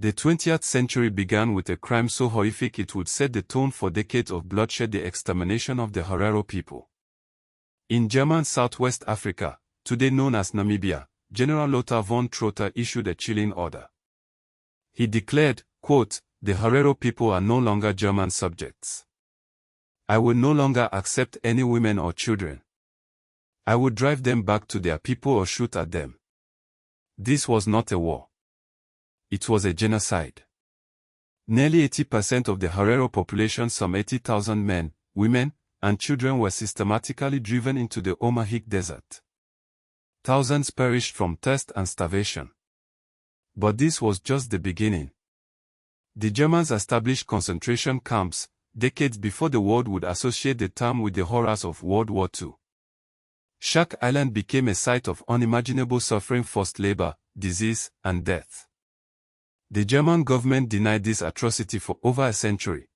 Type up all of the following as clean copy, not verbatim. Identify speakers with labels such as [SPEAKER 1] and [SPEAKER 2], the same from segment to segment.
[SPEAKER 1] The 20th century began with a crime so horrific it would set the tone for decades of bloodshed: the extermination of the Herero people. In German Southwest Africa, today known as Namibia, General Lothar von Trotha issued a chilling order. He declared, quote, "The Herero people are no longer German subjects. I will no longer accept any women or children. I would drive them back to their people or shoot at them." This was not a war. It was a genocide. Nearly 80% of the Herero population, some 80,000 men, women, and children, were systematically driven into the Omahik Desert. Thousands perished from thirst and starvation. But this was just the beginning. The Germans established concentration camps, decades before the world would associate the term with the horrors of World War II. Shark Island became a site of unimaginable suffering: forced labor, disease, and death. The German government denied this atrocity for over a century.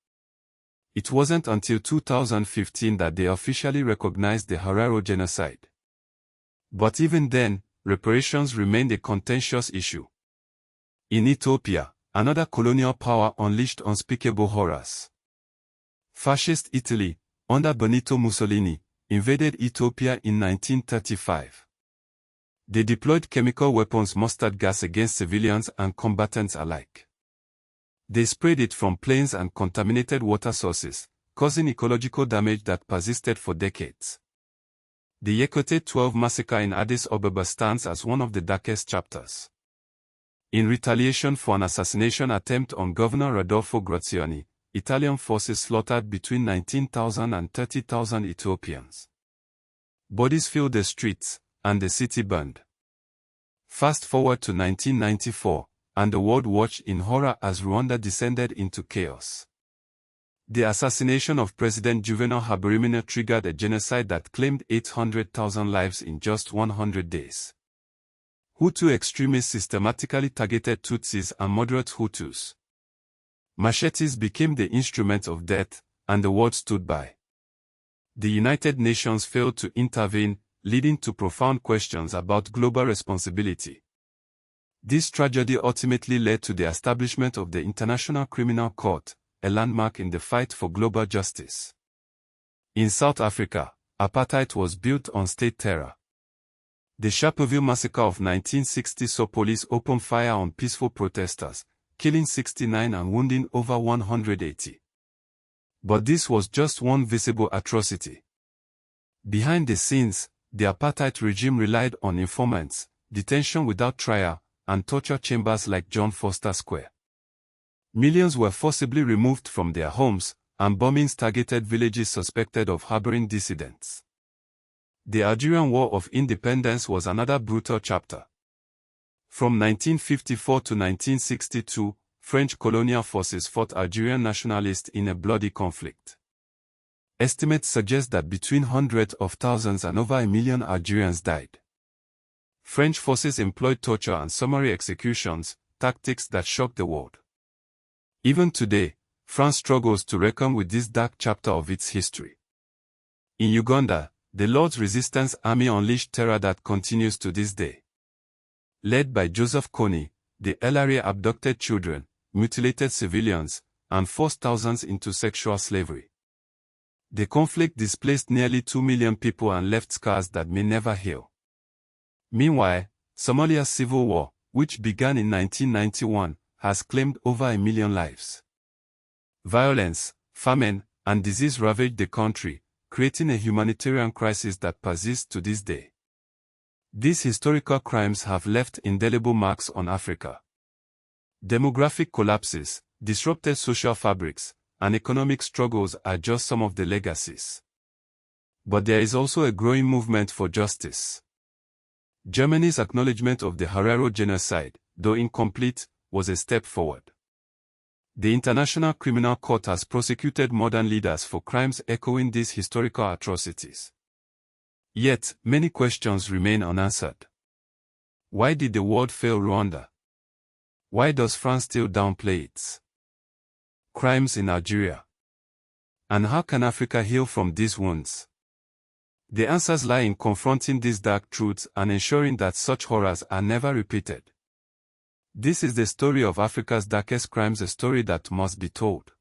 [SPEAKER 1] It wasn't until 2015 that they officially recognized the Herero genocide. But even then, reparations remained a contentious issue. In Ethiopia, another colonial power unleashed unspeakable horrors. Fascist Italy, under Benito Mussolini, invaded Ethiopia in 1935. They deployed chemical weapons, mustard gas, against civilians and combatants alike. They sprayed it from planes and contaminated water sources, causing ecological damage that persisted for decades. The Yekute 12 massacre in Addis Ababa stands as one of the darkest chapters. In retaliation for an assassination attempt on Governor Rodolfo Graziani, Italian forces slaughtered between 19,000 and 30,000 Ethiopians. Bodies filled the streets, and the city burned. Fast forward to 1994, and the world watched in horror as Rwanda descended into chaos. The assassination of President Juvenal Habyarimana triggered a genocide that claimed 800,000 lives in just 100 days. Hutu extremists systematically targeted Tutsis and moderate Hutus. Machetes became the instrument of death, and the world stood by. The United Nations failed to intervene, leading to profound questions about global responsibility. This tragedy ultimately led to the establishment of the International Criminal Court, a landmark in the fight for global justice. In South Africa, apartheid was built on state terror. The Sharpeville massacre of 1960 saw police open fire on peaceful protesters, killing 69 and wounding over 180. But this was just one visible atrocity. Behind the scenes, the apartheid regime relied on informants, detention without trial, and torture chambers like John Foster Square. Millions were forcibly removed from their homes, and bombings targeted villages suspected of harboring dissidents. The Algerian War of Independence was another brutal chapter. From 1954 to 1962, French colonial forces fought Algerian nationalists in a bloody conflict. Estimates suggest that between hundreds of thousands and over 1 million Algerians died. French forces employed torture and summary executions, tactics that shocked the world. Even today, France struggles to reckon with this dark chapter of its history. In Uganda, the Lord's Resistance Army unleashed terror that continues to this day. Led by Joseph Kony, the LRA abducted children, mutilated civilians, and forced thousands into sexual slavery. The conflict displaced nearly 2 million people and left scars that may never heal. Meanwhile, Somalia's civil war, which began in 1991, has claimed over 1 million lives. Violence, famine, and disease ravaged the country, creating a humanitarian crisis that persists to this day. These historical crimes have left indelible marks on Africa. Demographic collapses, disrupted social fabrics, and economic struggles are just some of the legacies. But there is also a growing movement for justice. Germany's acknowledgement of the Herero genocide, though incomplete, was a step forward. The International Criminal Court has prosecuted modern leaders for crimes echoing these historical atrocities. Yet, many questions remain unanswered. Why did the world fail Rwanda? Why does France still downplay its crimes in Algeria? And how can Africa heal from these wounds? The answers lie in confronting these dark truths and ensuring that such horrors are never repeated. This is the story of Africa's darkest crimes, a story that must be told.